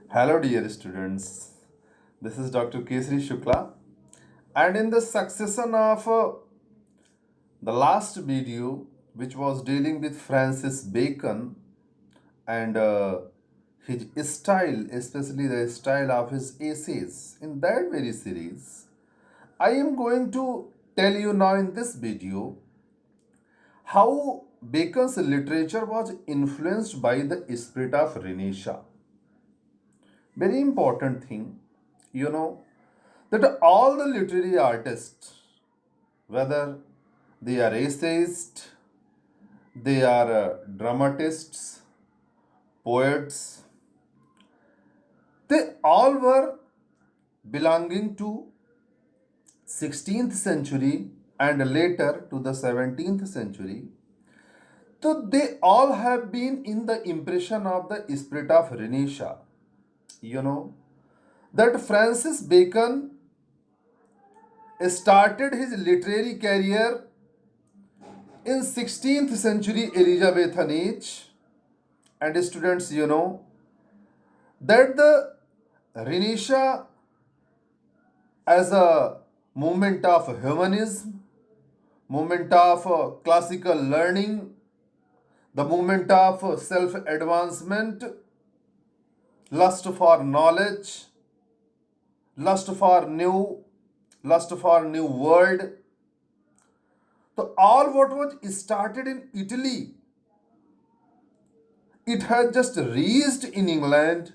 Hello, dear students. This is Dr.Keshari Shukla, and in the succession of the last video, which was dealing with Francis Bacon and his style, especially the style of his essays, in that very series, I am going to tell you now in this video how Bacon's literature was influenced by the spirit of Renisha. Very important thing, you know, that all the literary artists, whether they are essayists, they are dramatists, poets, they all were belonging to 16th century and later to the 17th century. So they all have been in the impression of the spirit of Renisha. You know, that Francis Bacon started his literary career in 16th century Elizabethan age, and students, you know that the Renisha as a movement of humanism, movement of classical learning, the movement of self advancement, lust for knowledge, lust for new, lust for new world. So all what was started in Italy, it had just reached in England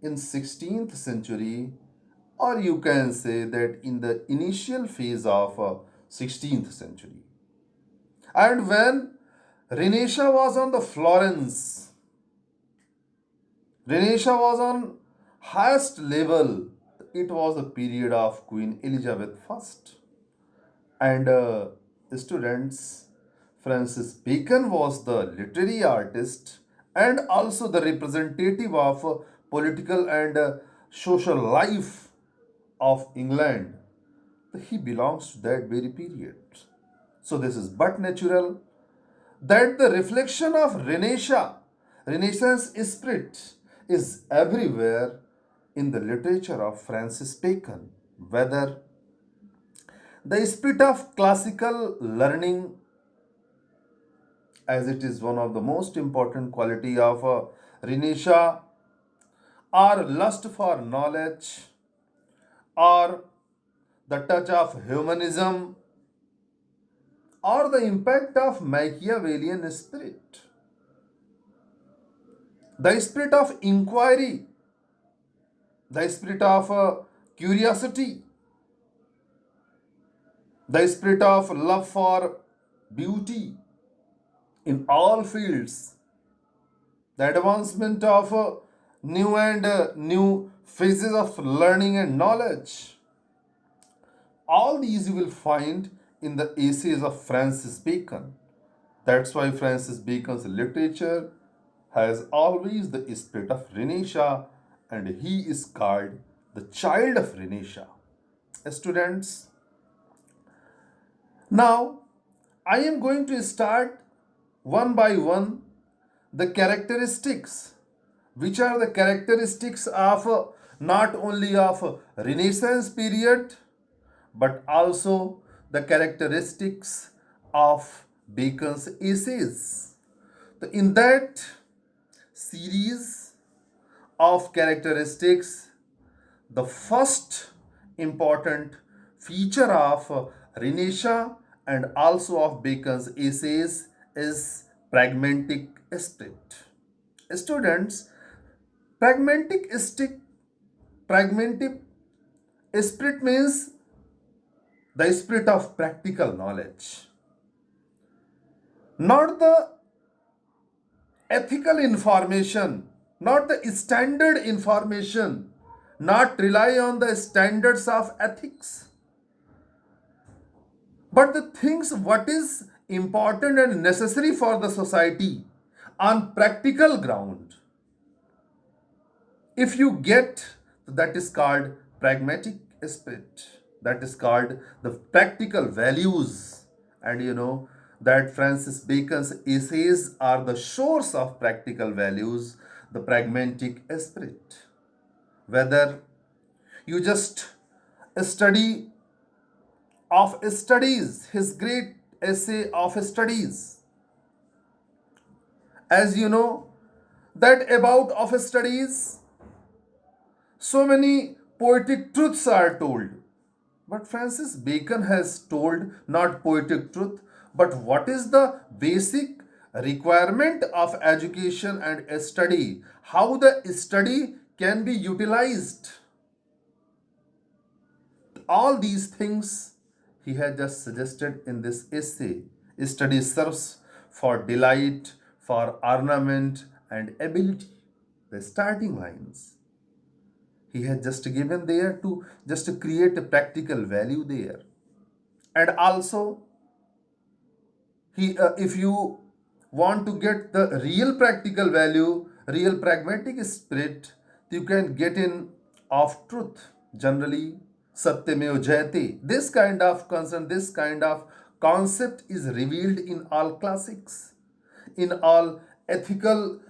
in 16th century, or you can say that in the initial phase of 16th century. And when Renisha was on the Florence, Renisha was on highest level. It was the period of Queen Elizabeth I. And students, Francis Bacon was the literary artist and also the representative of political and social life of England. He belongs to that very period. So this is but natural that the reflection of Renaissance spirit, is everywhere in the literature of Francis Bacon, whether the spirit of classical learning, as it is one of the most important quality of Renisha, or lust for knowledge, or the touch of humanism, or the impact of Machiavellian spirit, the spirit of inquiry, the spirit of curiosity, the spirit of love for beauty in all fields, the advancement of new and new phases of learning and knowledge. All these you will find in the essays of Francis Bacon. That's why Francis Bacon's literature has always the spirit of Renisha, and he is called the child of Renisha. Students, now I am going to start one by one the characteristics, which are the characteristics of not only of Renaissance period but also the characteristics of Bacon's essays. So in that series of characteristics, the first important feature of Renisha and also of Bacon's essays is pragmatic spirit. Students, pragmatic stick pragmatic spirit means the spirit of practical knowledge, not the ethical information, not the standard information, not rely on the standards of ethics, but the things what is important and necessary for the society on practical ground. If you get, that is called pragmatic spirit, that is called the practical values. And you know that Francis Bacon's essays are the source of practical values, the pragmatic spirit. whether you just study of studies, his great essay of studies. As you know, that about of studies, so many poetic truths are told. But Francis Bacon has told not poetic truth, but what is the basic requirement of education and study, how the study can be utilized. All these things he has just suggested in this essay. Study serves for delight, for ornament, and ability. The starting lines he has just given there to just create a practical value there. And also, if you want to get the real practical value, real pragmatic spirit, you can get in of truth. Generally, satyameva jayate. This kind of concern, this kind of concept is revealed in all classics, in all ethical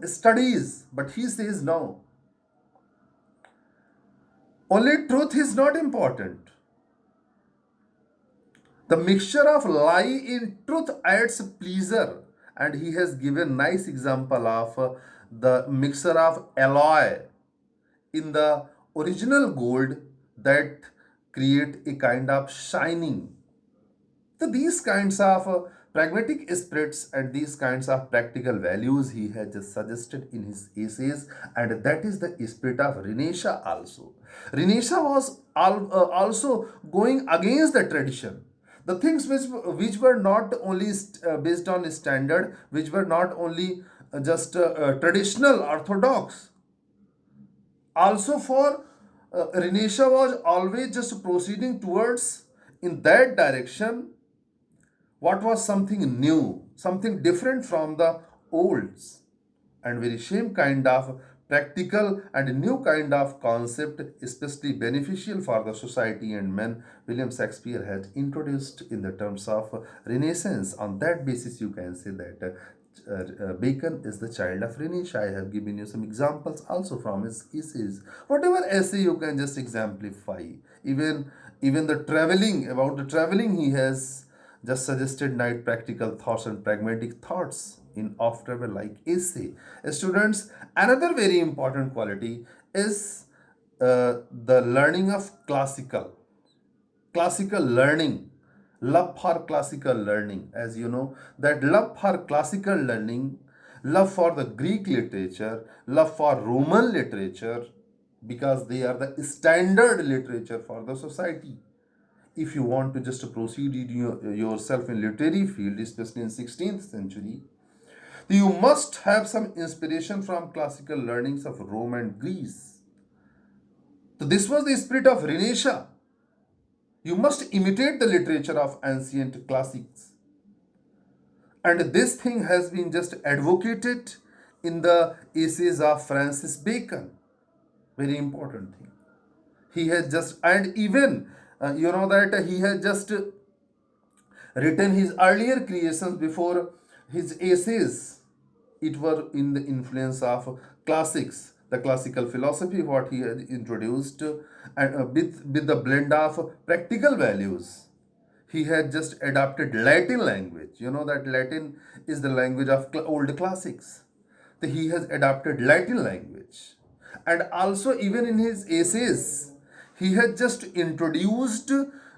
studies. But he says no. Only truth is not important. The mixture of lie in truth adds pleasure, and he has given nice example of the mixture of alloy in the original gold that create a kind of shining. So these kinds of pragmatic spirits and these kinds of practical values he has just suggested in his essays, and that is the spirit of Renisha also. Renisha was also going against the tradition. The things which were not only based on standard, which were not only just traditional orthodox, also for Renisha was always just proceeding towards in that direction what was something new, something different from the olds, and very same kind of practical and new kind of concept, especially beneficial for the society and men, William Shakespeare had introduced in the terms of Renaissance. On that basis, you can say that Bacon is the child of Renisha. I have given you some examples also from his essays. Whatever essay you can just exemplify. Even the traveling, about the traveling, he has just suggested night practical thoughts and pragmatic thoughts in off travel like essay. Students, another very important quality is the learning of classical learning, love for classical learning. As you know, that love for classical learning, love for the Greek literature, love for Roman literature, because they are the standard literature for the society. If you want to just proceed in yourself in literary field, especially in 16th century, you must have some inspiration from classical learnings of Rome and Greece. So this was the spirit of Renisha. You must imitate the literature of ancient classics. And this thing has been just advocated in the essays of Francis Bacon. Very important thing. He has just, and even you know that he has just written his earlier creations before his essays. It were in the influence of classics, the classical philosophy, what he had introduced, and with the blend of practical values. He had just adopted Latin language. You know that Latin is the language of old classics. So he has adopted Latin language. And also, even in his essays, he has just introduced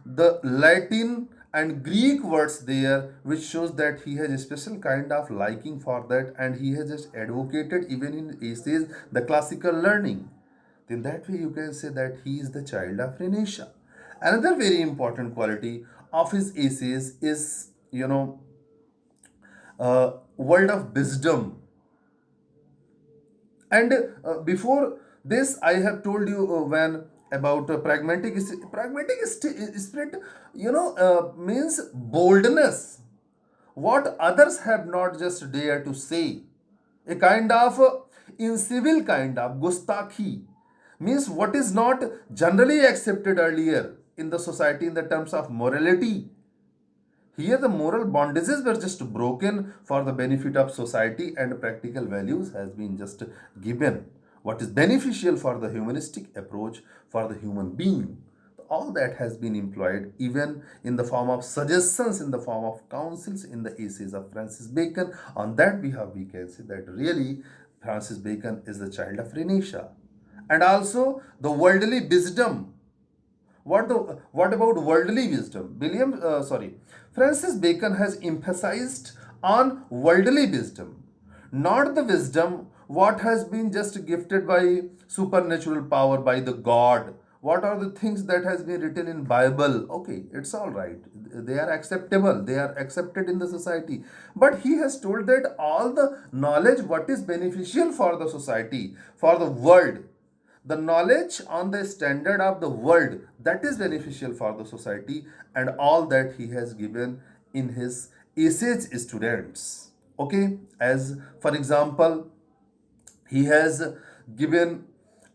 the Latin and Greek words there, which shows that he has a special kind of liking for that, and he has just advocated even in essays the classical learning. In that way, you can say that he is the child of Renisha. Another very important quality of his essays is, word of wisdom. And before this, I have told you when about pragmatic spirit. Means boldness. What others have not just dare to say, a kind of incivil kind of gustakhi, means what is not generally accepted earlier in the society in the terms of morality. Here, the moral bondages were just broken for the benefit of society, and practical values has been just given. what is beneficial for the humanistic approach for the human being. All that has been employed even in the form of suggestions, in the form of counsels in the essays of Francis Bacon. On that behalf, we can say that really Francis Bacon is the child of Renisha. And also the worldly wisdom. What about worldly wisdom? Francis Bacon has emphasized on worldly wisdom, not the wisdom what has been just gifted by supernatural power by the God. What are the things that has been written in Bible? Okay, it's all right. They are acceptable. They are accepted in the society. But he has told that all the knowledge what is beneficial for the society, for the world, the knowledge on the standard of the world that is beneficial for the society, and all that he has given in his essays students. Okay, as for example, he has given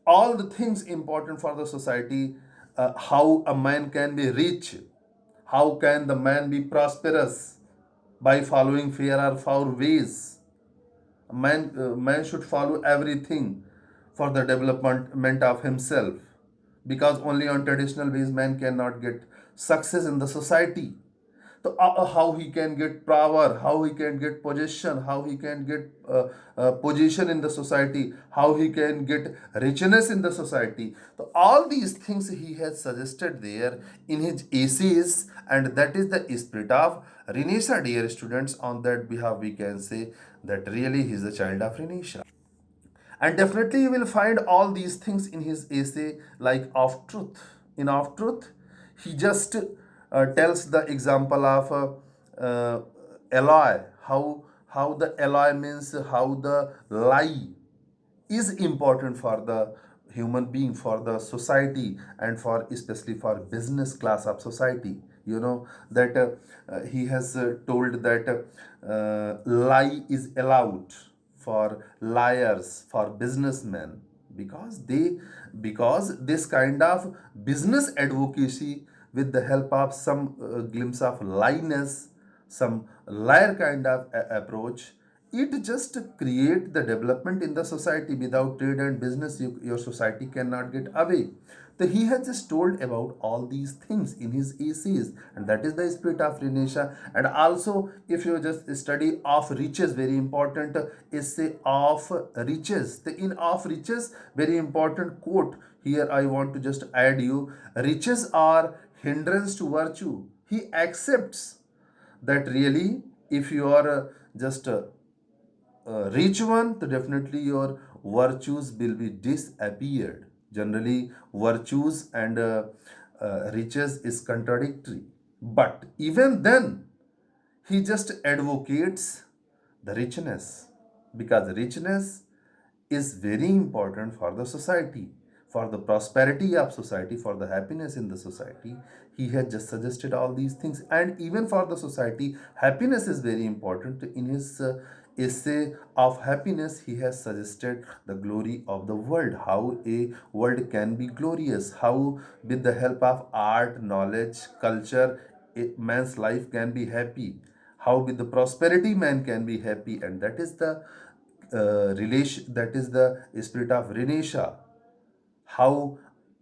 all the things important for the society, how a man can be rich, how can the man be prosperous by following fair or foul ways. Man should follow everything for the development of himself, because only on traditional ways man cannot get success in the society. So how he can get power, how he can get position, how he can get position in the society, how he can get richness in the society. So all these things he has suggested there in his essays, and that is the spirit of Renisha, dear students. On that behalf, we can say that really he is the child of Renisha. And definitely you will find all these things in his essay like Of Truth. In Of Truth, he just tells the example of alloy, how the alloy means how the lie is important for the human being, for the society, and for especially for business class of society. You know that he has told that lie is allowed for liars, for businessmen, because because this kind of business advocacy with the help of some glimpse of lioness, some liar kind of approach, it just create the development in the society. Without trade and business, your society cannot get away. So he has just told about all these things in his essays, and that is the spirit of Renisha. And also, if you just study Of Riches, very important essay Of Riches. The in Of Riches, very important quote. Here I want to just add you: riches are hindrance to virtue. He accepts that really, if you are just rich one, then definitely your virtues will be disappeared. Generally, virtues and riches is contradictory. But even then, he just advocates the richness, because richness is very important for the society, for the prosperity of society, for the happiness in the society. He has just suggested all these things, and even for the society, happiness is very important. In his essay Of Happiness, he has suggested the glory of the world, how a world can be glorious, how with the help of art, knowledge, culture, a man's life can be happy, how with the prosperity man can be happy. And that is the relation, that is the spirit of Renisha, how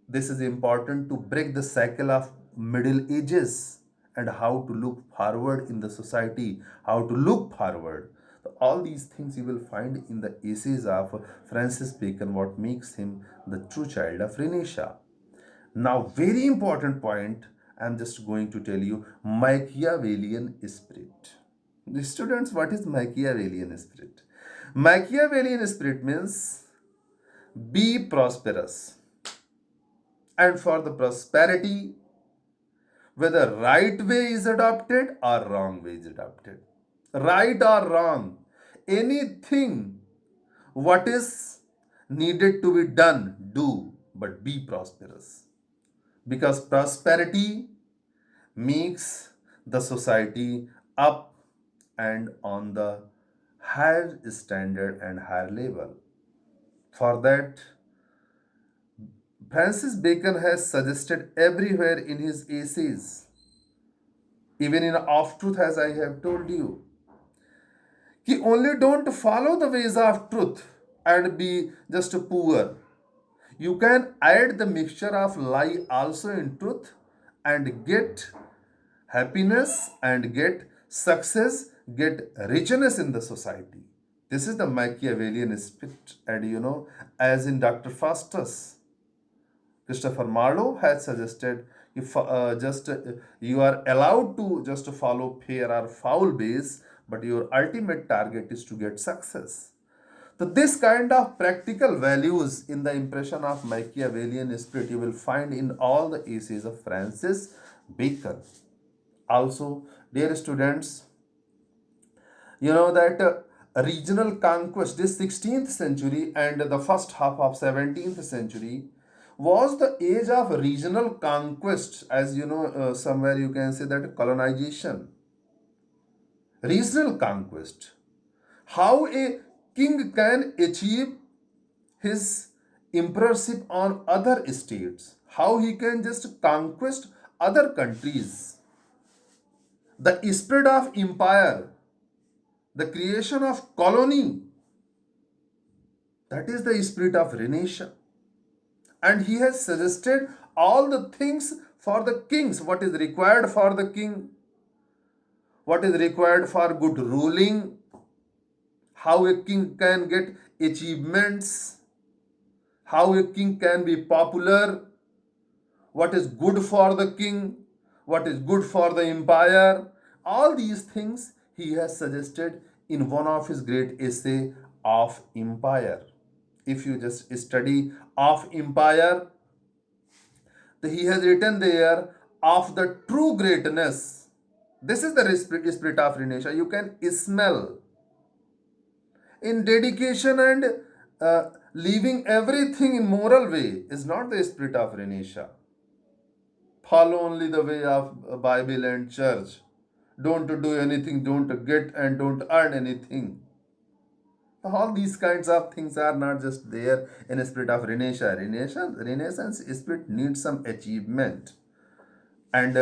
this is important to break the cycle of middle ages, and how to look forward in the society, how to look forward. So all these things you will find in the essays of Francis Bacon, what makes him the true child of Renisha. Now, very important point, I'm just going to tell you: Machiavellian spirit. The students, what is Machiavellian spirit? Machiavellian spirit means be prosperous, and for the prosperity, whether right way is adopted or wrong way is adopted, right or wrong, anything what is needed to be done, do, but be prosperous, because prosperity makes the society up and on the higher standard and higher level. For that, Francis Bacon has suggested everywhere in his essays, even in Of Truth, as I have told you, he only don't follow the ways of truth, and be just poor. You can add the mixture of lie also in truth and get happiness and get success, get richness in the society. This is the Machiavellian spirit. And as in Dr. Faustus, Christopher Marlowe has suggested, if just you are allowed to just follow fair or foul base, but your ultimate target is to get success. So this kind of practical values in the impression of Machiavellian spirit you will find in all the essays of Francis Bacon. Also, dear students, you know that regional conquest, this 16th century and the first half of 17th century was the age of regional conquest. As you know, somewhere you can say that colonization, regional conquest, how a king can achieve his emperorship on other states, how he can just conquest other countries, the spread of empire, the creation of colony. That is the spirit of Renisha. And he has suggested all the things for the kings, what is required for the king, what is required for good ruling, how a king can get achievements, how a king can be popular, what is good for the king, what is good for the empire. All these things he has suggested in one of his great essay of empire. If you just study of empire, he has written there of the true greatness. This is the spirit of Renisha. You can smell in dedication and leaving everything in moral way is not the spirit of Renisha. Follow only the way of Bible and church. Don't do anything, don't get and don't earn anything. All these kinds of things are not just there in a spirit of Renaissance spirit needs some achievement. And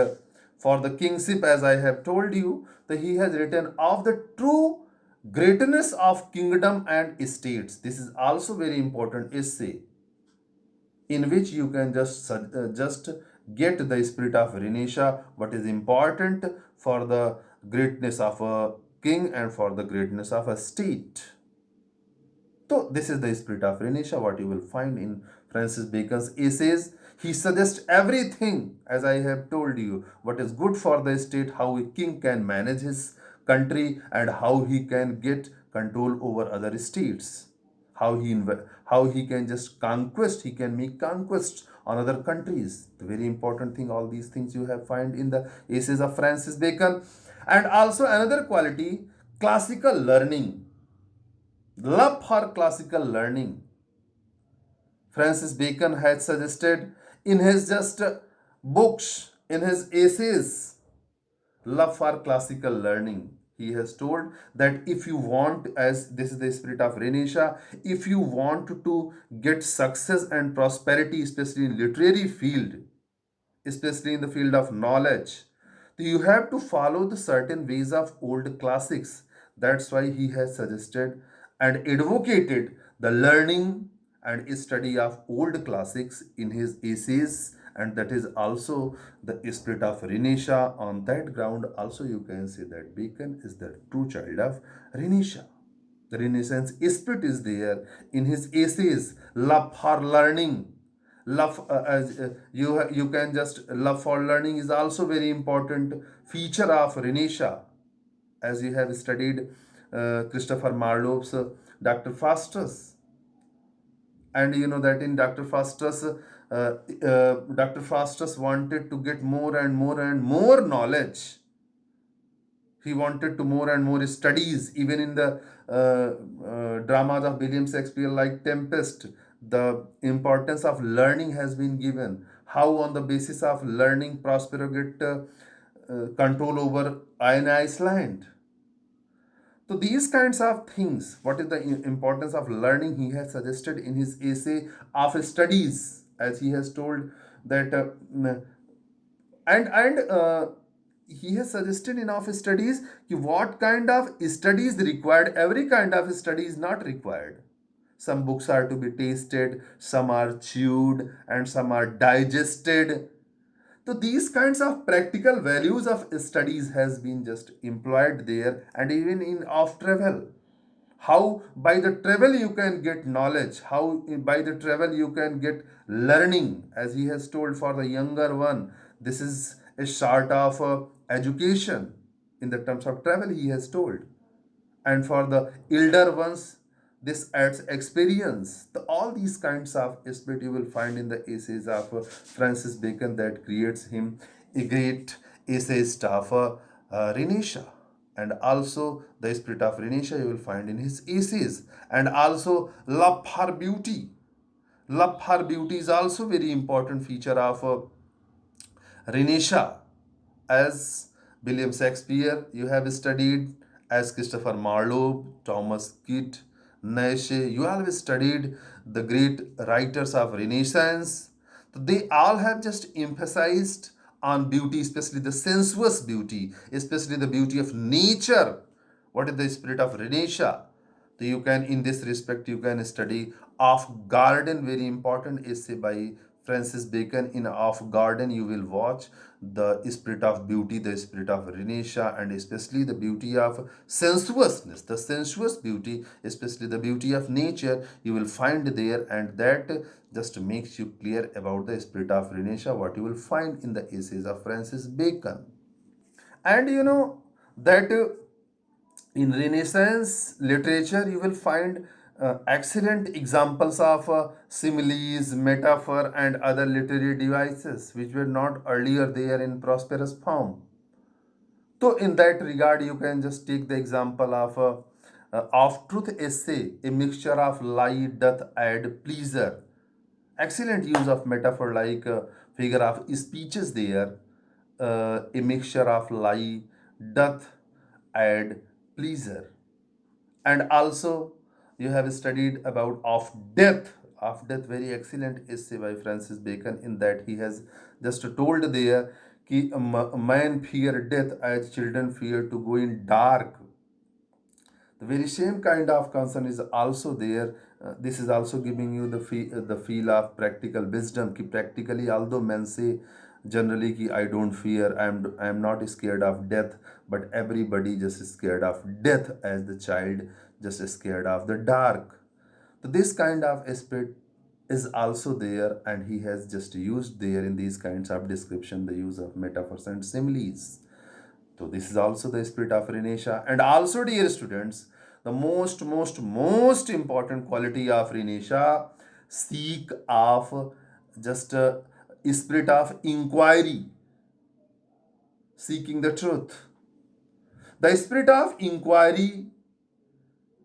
for the kingship, as I have told you, that he has written of the true greatness of kingdom and states. This is also very important essay in which you can just get the spirit of Renisha, what is important for the greatness of a king and for the greatness of a state. So this is the spirit of Renisha, what you will find in Francis Bacon's essays. He suggests everything, as I have told you, what is good for the state, how a king can manage his country, and how he can get control over other states. How he can just conquest, he can make conquest on other countries. The very important thing, all these things you have find in the essays of Francis Bacon. And also another quality, classical learning, love for classical learning. Francis Bacon had suggested in his just books, in his essays, love for classical learning. He has told that if you want, as this is the spirit of Renisha, if you want to get success and prosperity, especially in literary field, especially in the field of knowledge, you have to follow the certain ways of old classics. That's why he has suggested and advocated the learning and study of old classics in his essays, and that is also the spirit of Renisha. On that ground, also you can say that Bacon is the true child of Renisha. The Renaissance spirit is there in his essays, love for learning. Love, as you can just love for learning is also very important feature of Renisha, as you have studied Christopher Marlowe's Dr. Faustus. And you know that in Dr. Faustus wanted to get more and more and more knowledge. He wanted to more and more studies, even in the dramas of William Shakespeare like Tempest. The importance of learning has been given. How on the basis of learning Prospero get control over Iron Iceland. So these kinds of things, what is the importance of learning, he has suggested in his essay of studies, as he has told that and he has suggested in of studies what kind of studies required. Every kind of study is not required. Some books are to be tasted, some are chewed, and some are digested. So these kinds of practical values of studies has been just employed there, and even in of travel. How by the travel you can get knowledge, how by the travel you can get learning, as he has told for the younger one. This is a sort of education in the terms of travel, he has told. And for the elder ones, this adds experience. All these kinds of spirit you will find in the essays of Francis Bacon that creates him a great essayist of Renisha. And also the spirit of Renisha you will find in his essays. And also love for beauty. Love for beauty is also very important feature of Renisha. As William Shakespeare, you have studied, as Christopher Marlowe, Thomas Kidd, Nietzsche, you have studied the great writers of Renaissance. They all have just emphasized on beauty, especially the sensuous beauty, especially the beauty of nature. What is the spirit of Renisha? So you can, in this respect, you can study Off Garden, very important essay by Francis Bacon. In Off Garden, you will watch the spirit of beauty, the spirit of Renisha, and especially the beauty of sensuousness, the sensuous beauty, especially the beauty of nature, you will find there, and that just makes you clear about the spirit of Renisha, what you will find in the essays of Francis Bacon. And you know that in Renaissance literature, you will find excellent examples of similes, metaphor, and other literary devices which were not earlier there in prosperous form. So, in that regard, you can just take the example of truth essay, a mixture of lie doth add pleasure. Excellent use of metaphor like figure of speeches there. A mixture of lie doth add pleasure. And also you have studied about of death, very excellent essay by Francis Bacon, in that he has just told there कि man fear death as children fear to go in dark. The very same kind of concern is also there. This is also giving you the feel of practical wisdom. Ki practically, although men say generally ki I don't fear, I am not scared of death, but everybody just is scared of death as the child just is scared of the dark. So this kind of aspect is also there, and he has just used there in these kinds of description the use of metaphors and similes. So this is also the spirit of Renisha. And also, dear students, the most important quality of Renisha, seek of just spirit of inquiry, seeking the truth. The spirit of inquiry,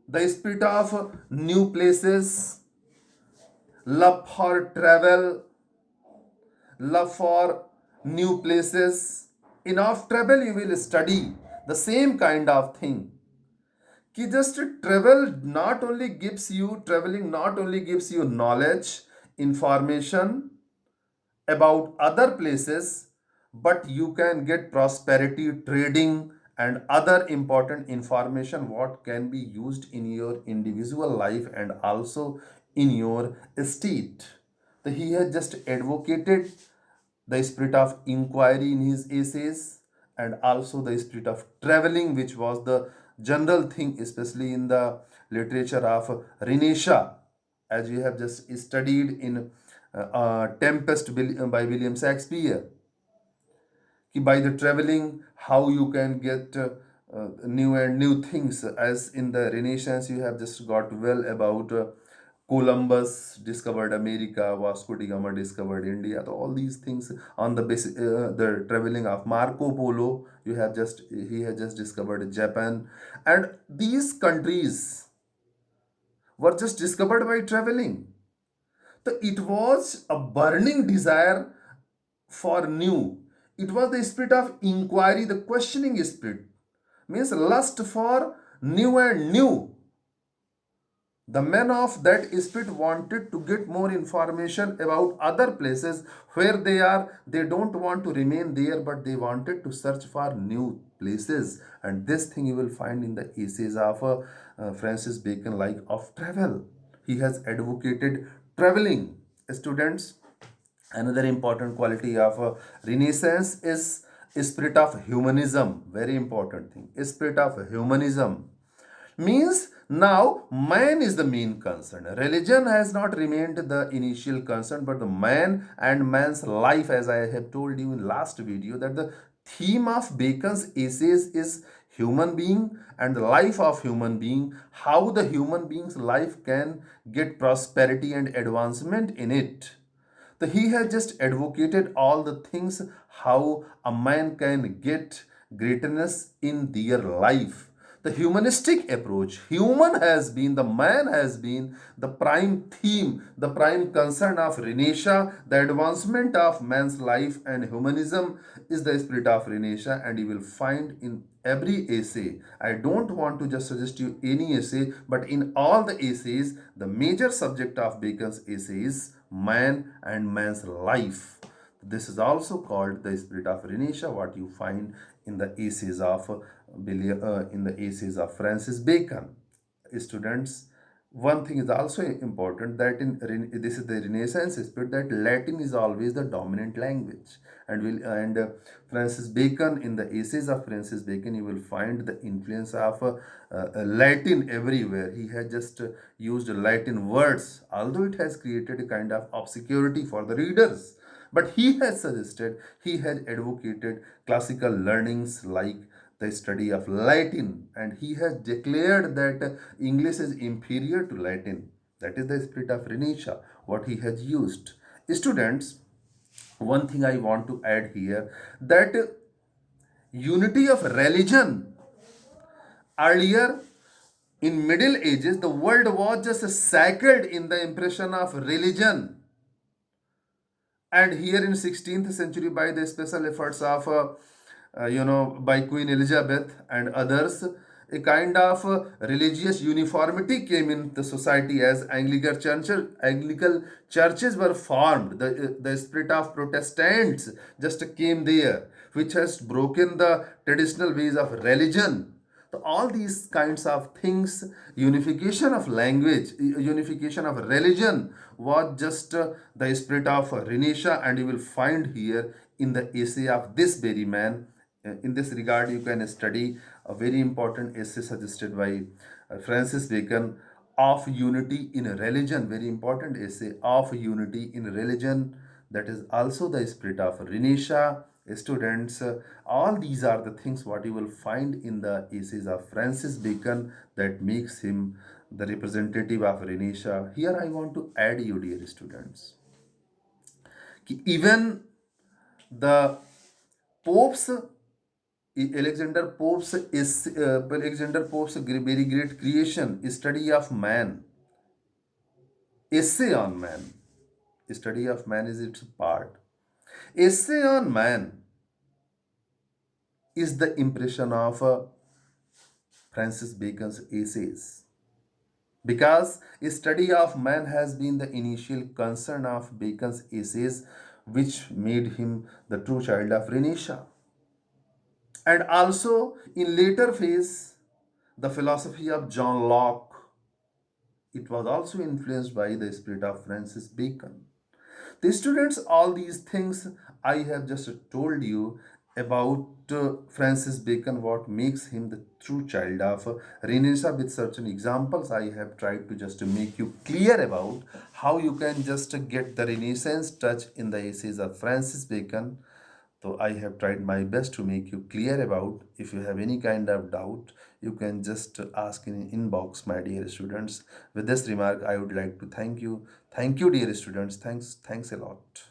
the spirit of new places, love for travel, love for new places. In off travel, you will study the same kind of thing. कि just traveling not only gives you knowledge, information about other places, but you can get prosperity, trading, and other important information what can be used in your individual life and also in your state. So he has just advocated the spirit of inquiry in his essays, and also the spirit of traveling, which was the general thing, especially in the literature of Renisha, as we have just studied in Tempest by William Shakespeare. Ki by the traveling, how you can get new and new things. As in the Renaissance, you have just got well about Columbus discovered America, Vasco da Gama discovered India. So all these things on the basic, the traveling of Marco Polo, he has just discovered Japan, and these countries were just discovered by traveling. So it was a burning desire for new. It was the spirit of inquiry, the questioning spirit. Means lust for new and new. The men of that spirit wanted to get more information about other places where they are. They don't want to remain there, but they wanted to search for new places. And this thing you will find in the essays of Francis Bacon, like of travel. He has advocated traveling. Students, another important quality of Renaissance is spirit of humanism. Very important thing. Spirit of humanism means now man is the main concern. Religion has not remained the initial concern, but the man and man's life, as I have told you in last video, that the theme of Bacon's essays is human being and the life of human being, how the human being's life can get prosperity and advancement in it. So he has just advocated all the things how a man can get greatness in their life. The humanistic approach, human has been, the man has been the prime theme, the prime concern of Renisha. The advancement of man's life and humanism is the spirit of Renisha, and you will find in every essay. I don't want to just suggest you any essay, but in all the essays, the major subject of Bacon's essay is man and man's life. This is also called the spirit of Renisha, what you find in the essays of Francis Bacon. Students, one thing is also important, that in this is the Renaissance spirit, that Latin is always the dominant language, and Francis Bacon, in the essays of Francis Bacon, you will find the influence of Latin everywhere. He has just used Latin words, although it has created a kind of obscurity for the readers. But he has suggested, he has advocated classical learnings like the study of Latin, and he has declared that English is inferior to Latin. That is the spirit of Renisha, what he has used. Students, one thing I want to add here, that unity of religion. Earlier, in Middle Ages, the world was just shackled in the impression of religion, and here in 16th century, by the special efforts of by Queen Elizabeth and others, a kind of religious uniformity came in the society as Anglican churches were formed. The spirit of Protestants just came there, which has broken the traditional ways of religion. So all these kinds of things, unification of language, unification of religion, was just the spirit of Renisha, and you will find here in the essay of this very man. In this regard, you can study a very important essay suggested by Francis Bacon, of unity in religion. Very important essay, of unity in religion. That is also the spirit of Renisha. Students, all these are the things what you will find in the essays of Francis Bacon that makes him the representative of Renisha. Here I want to add you, dear students, even the popes, Alexander Pope's very great creation, study of man, essay on man, study of man is its part. Essay on man is the impression of Francis Bacon's essays, because a study of man has been the initial concern of Bacon's essays, which made him the true child of Renisha. And also in later phase, the philosophy of John Locke, it was also influenced by the spirit of Francis Bacon. The students, all these things I have just told you about Francis Bacon, what makes him the true child of Renaissance. With certain examples, I have tried to just make you clear about how you can just get the Renaissance touch in the essays of Francis Bacon. So I have tried my best to make you clear about. If you have any kind of doubt, you can just ask in inbox, my dear students. With this remark, I would like to thank you. Thank you, dear students. Thanks a lot.